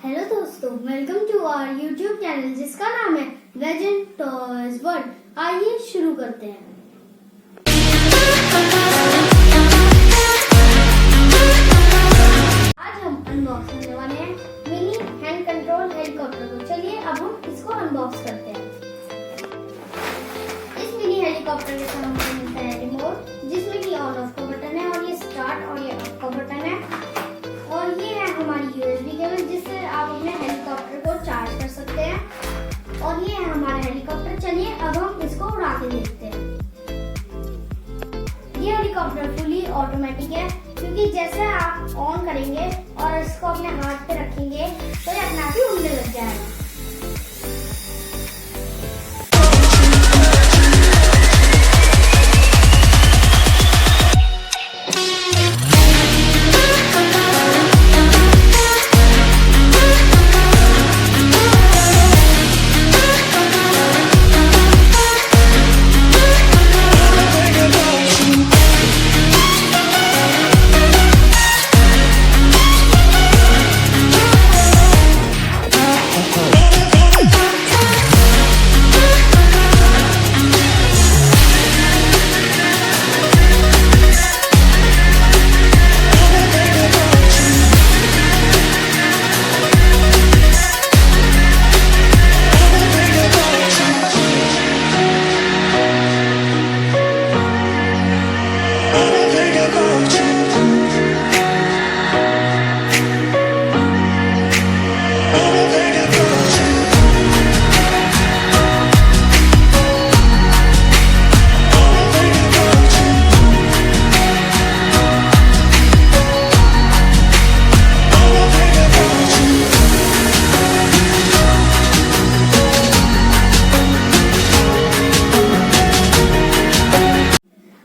Hello दोस्तों, welcome to our YouTube channel जिसका नाम है लेजेंड टॉयज वर्ल्ड। आइए शुरू करते हैं। आज हम अनबॉक्स करने वाले हैं मिनी हैंड कंट्रोल हेलीकॉप्टर को। चलिए अब हम इसको अनबॉक्स करते हैं। इस मिनी हेलीकॉप्टर के साथ हमें मिलता है रिमोट, जिसमें कि ऑन ऑफ का बटन है और ये स्टार्ट और ये ऑफ का बटन है। और ये है हमारी USB केबल, जिससे आप अपने हेलीकॉप्टर को चार्ज कर सकते हैं। और ये है हमारा हेलीकॉप्टर। चलिए अब हम इसको उड़ा के देखते हैं। ये हेलीकॉप्टर फुली ऑटोमेटिक है, क्योंकि जैसे आप ऑन करेंगे और इसको अपने हाथ पे रखेंगे तो ये अपने आप ही उड़ने लग जाएगा।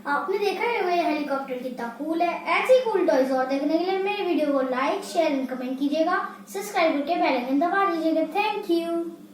आपने देखा है वो हेलीकॉप्टर कितना कूल है। ऐसे ही कूल टॉयज और देखने के लिए मेरे वीडियो को लाइक, शेयर एंड कमेंट कीजिएगा। सब्सक्राइब करके बेल आइकन दबा दीजिएगा। Thank you.